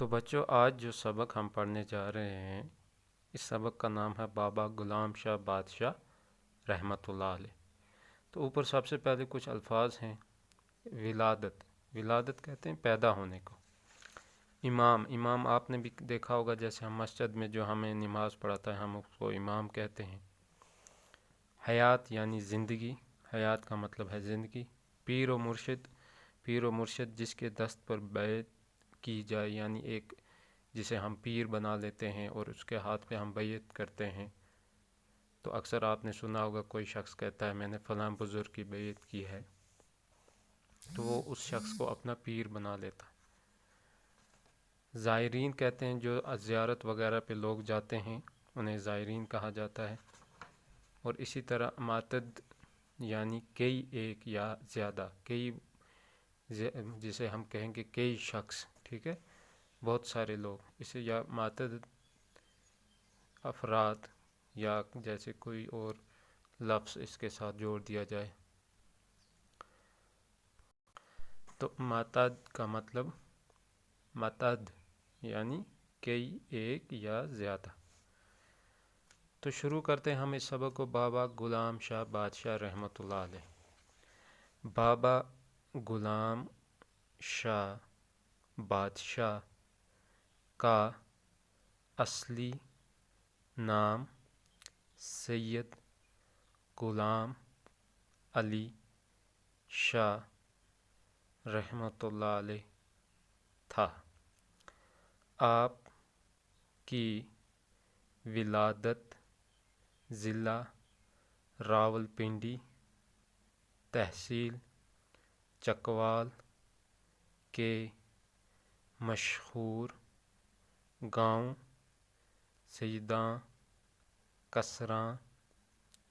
تو بچوں، آج جو سبق ہم پڑھنے جا رہے ہیں اس سبق کا نام ہے بابا غلام شاہ بادشاہ رحمۃ اللہ علیہ۔ تو اوپر سب سے پہلے کچھ الفاظ ہیں۔ ولادت، ولادت کہتے ہیں پیدا ہونے کو۔ امام، امام آپ نے بھی دیکھا ہوگا، جیسے ہم مسجد میں جو ہمیں نماز پڑھاتا ہے ہم اس کو امام کہتے ہیں۔ حیات یعنی زندگی، حیات کا مطلب ہے زندگی۔ پیر و مرشد، پیر و مرشد جس کے دست پر بیعت کی جائے، یعنی ایک جسے ہم پیر بنا لیتے ہیں اور اس کے ہاتھ پہ ہم بیعت کرتے ہیں۔ تو اکثر آپ نے سنا ہوگا کوئی شخص کہتا ہے میں نے فلاں بزرگ کی بیعت کی ہے، تو وہ اس شخص کو اپنا پیر بنا لیتا ہے۔ زائرین کہتے ہیں جو زیارت وغیرہ پہ لوگ جاتے ہیں، انہیں زائرین کہا جاتا ہے۔ اور اسی طرح معتد یعنی کئی، ایک یا زیادہ، کئی جسے ہم کہیں گے کئی شخص، ٹھیک ہے، بہت سارے لوگ، اسے یا معتد افراد یا جیسے کوئی اور لفظ اس کے ساتھ جوڑ دیا جائے۔ تو معتد کا مطلب، معتد یعنی کئی، ایک یا زیادہ۔ تو شروع کرتے ہیں ہم اس سبق کو بابا غلام شاہ بادشاہ رحمۃ اللہ علیہ۔ بابا غلام شاہ بادشاہ کا اصلی نام سید غلام علی شاہ رحمۃ اللہ علیہ تھا۔ آپ کی ولادت ضلع راولپنڈی، تحصیل چکوال کے مشہور گاؤں سیداں کسراں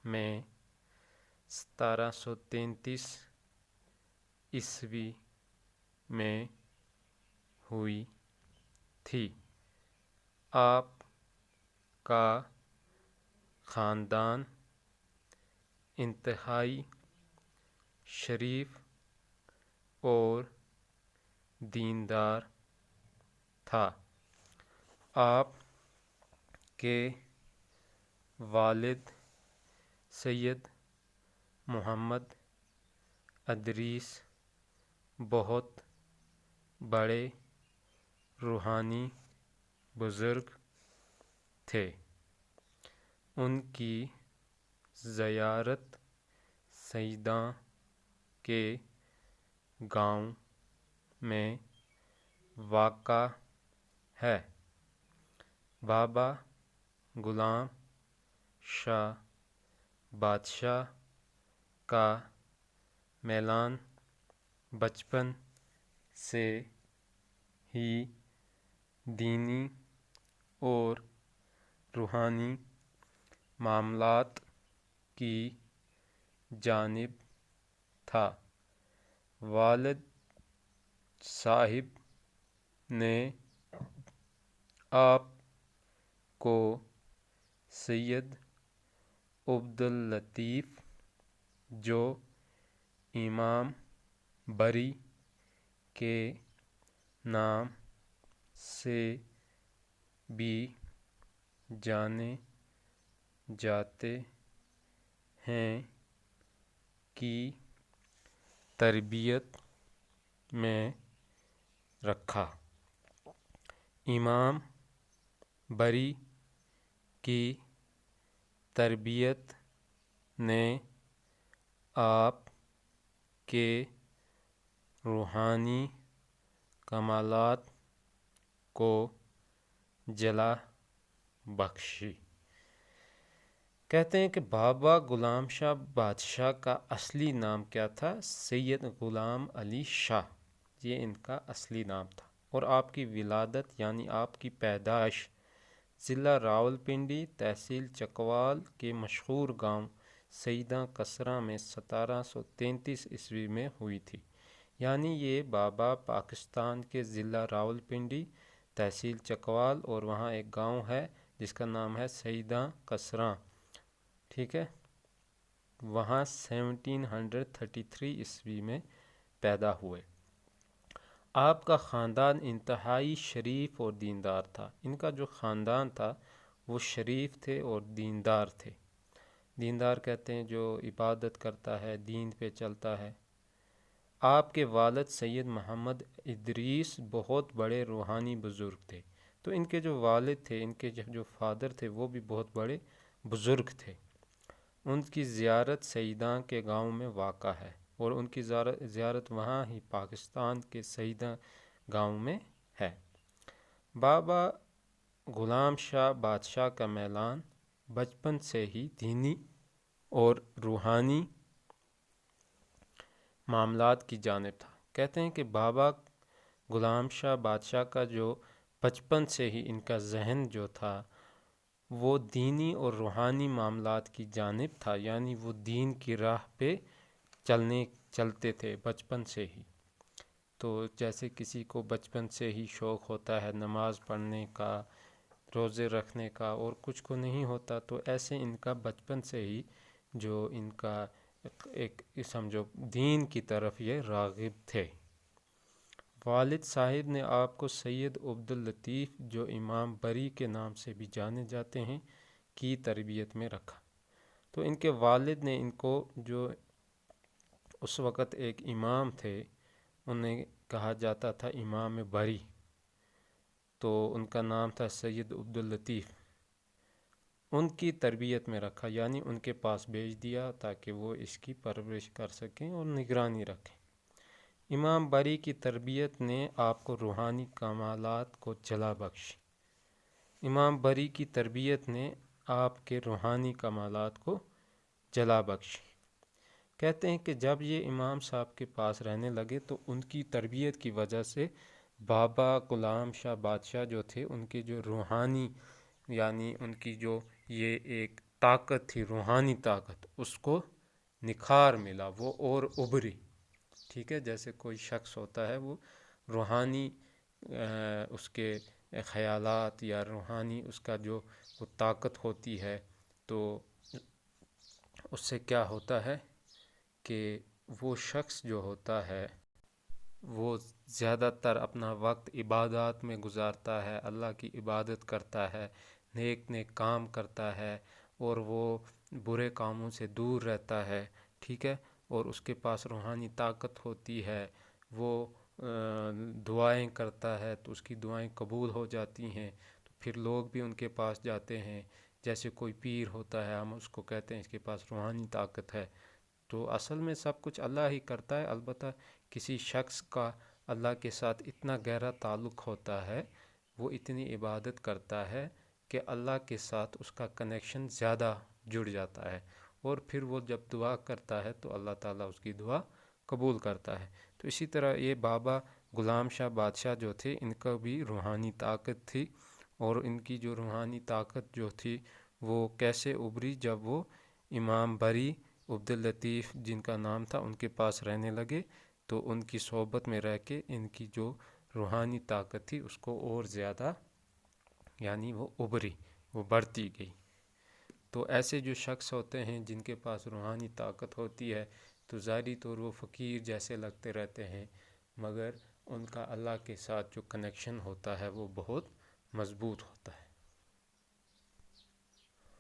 میں 1733 عیسوی میں ہوئی تھی۔ آپ کا خاندان انتہائی شریف اور دیندار تھا۔ آپ کے والد سید محمد ادریس بہت بڑے روحانی بزرگ تھے۔ ان کی زیارت سیداں کے گاؤں میں واقع ہے۔ بابا غلام شاہ بادشاہ کا میلان بچپن سے ہی دینی اور روحانی معاملات کی جانب تھا۔ والد صاحب نے آپ کو سید عبداللطیف جو امام بری کے نام سے بھی جانے جاتے ہیں کی تربیت میں رکھا۔ امام بری کی تربیت نے آپ کے روحانی کمالات کو جلا بخشی۔ کہتے ہیں کہ بابا غلام شاہ بادشاہ کا اصلی نام کیا تھا؟ سید غلام علی شاہ، یہ ان کا اصلی نام تھا۔ اور آپ کی ولادت یعنی آپ کی پیدائش ضلع راولپنڈی، تحصیل چکوال کے مشہور گاؤں سیداں کسراں میں 1733 عیسوی میں ہوئی تھی۔ یعنی یہ بابا پاکستان کے ضلع راولپنڈی، تحصیل چکوال، اور وہاں ایک گاؤں ہے جس کا نام ہے سیداں کسراں، ٹھیک ہے، وہاں 1733 عیسوی میں پیدا ہوئے۔ آپ کا خاندان انتہائی شریف اور دیندار تھا۔ ان کا جو خاندان تھا وہ شریف تھے اور دیندار تھے۔ دیندار کہتے ہیں جو عبادت کرتا ہے، دین پہ چلتا ہے۔ آپ کے والد سید محمد ادریس بہت بڑے روحانی بزرگ تھے۔ تو ان کے جو والد تھے، ان کے جو فادر تھے، وہ بھی بہت بڑے بزرگ تھے۔ ان کی زیارت سیداں کے گاؤں میں واقع ہے، اور ان کی زیارت وہاں ہی پاکستان کے سیداں گاؤں میں ہے۔ بابا غلام شاہ بادشاہ کا میلان بچپن سے ہی دینی اور روحانی معاملات کی جانب تھا۔ کہتے ہیں کہ بابا غلام شاہ بادشاہ کا جو بچپن سے ہی ان کا ذہن جو تھا وہ دینی اور روحانی معاملات کی جانب تھا، یعنی وہ دین کی راہ پہ چلتے تھے بچپن سے ہی۔ تو جیسے کسی کو بچپن سے ہی شوق ہوتا ہے نماز پڑھنے کا، روزے رکھنے کا، اور کچھ کو نہیں ہوتا، تو ایسے ان کا بچپن سے ہی جو ان کا ایک سمجھو دین کی طرف یہ راغب تھے۔ والد صاحب نے آپ کو سید عبداللطیف جو امام بری کے نام سے بھی جانے جاتے ہیں کی تربیت میں رکھا۔ تو ان کے والد نے ان کو جو اس وقت ایک امام تھے انہیں کہا جاتا تھا امام بری، تو ان کا نام تھا سید عبداللطیف، ان کی تربیت میں رکھا، یعنی ان کے پاس بھیج دیا تاکہ وہ اس کی پرورش کر سکیں اور نگرانی رکھیں۔ امام بری کی تربیت نے آپ کو روحانی کمالات کو جلا بخشی۔ امام بری کی تربیت نے آپ کے روحانی کمالات کو جلا بخشی۔ کہتے ہیں کہ جب یہ امام صاحب کے پاس رہنے لگے تو ان کی تربیت کی وجہ سے بابا غلام شاہ بادشاہ جو تھے ان کے جو روحانی، یعنی ان کی جو یہ ایک طاقت تھی، روحانی طاقت، اس کو نکھار ملا، وہ اور ابھری۔ ٹھیک ہے، جیسے کوئی شخص ہوتا ہے وہ روحانی اس کے خیالات یا روحانی اس کا جو وہ طاقت ہوتی ہے، تو اس سے کیا ہوتا ہے کہ وہ شخص جو ہوتا ہے وہ زیادہ تر اپنا وقت عبادات میں گزارتا ہے، اللہ کی عبادت کرتا ہے، نیک نیک کام کرتا ہے، اور وہ برے کاموں سے دور رہتا ہے۔ ٹھیک ہے، اور اس کے پاس روحانی طاقت ہوتی ہے، وہ دعائیں کرتا ہے تو اس کی دعائیں قبول ہو جاتی ہیں، تو پھر لوگ بھی ان کے پاس جاتے ہیں۔ جیسے کوئی پیر ہوتا ہے، ہم اس کو کہتے ہیں اس کے پاس روحانی طاقت ہے۔ تو اصل میں سب کچھ اللہ ہی کرتا ہے، البتہ کسی شخص کا اللہ کے ساتھ اتنا گہرا تعلق ہوتا ہے، وہ اتنی عبادت کرتا ہے کہ اللہ کے ساتھ اس کا کنیکشن زیادہ جڑ جاتا ہے، اور پھر وہ جب دعا کرتا ہے تو اللہ تعالیٰ اس کی دعا قبول کرتا ہے۔ تو اسی طرح یہ بابا غلام شاہ بادشاہ جو تھے ان کا بھی روحانی طاقت تھی، اور ان کی جو روحانی طاقت جو تھی وہ کیسے ابھری، جب وہ امام بری عبداللطیف جن کا نام تھا ان کے پاس رہنے لگے، تو ان کی صحبت میں رہ کے ان کی جو روحانی طاقت تھی اس کو اور زیادہ، یعنی وہ ابھری، وہ بڑھتی گئی۔ تو ایسے جو شخص ہوتے ہیں جن کے پاس روحانی طاقت ہوتی ہے تو ظاہری طور وہ فقیر جیسے لگتے رہتے ہیں، مگر ان کا اللہ کے ساتھ جو کنیکشن ہوتا ہے وہ بہت مضبوط ہوتا ہے۔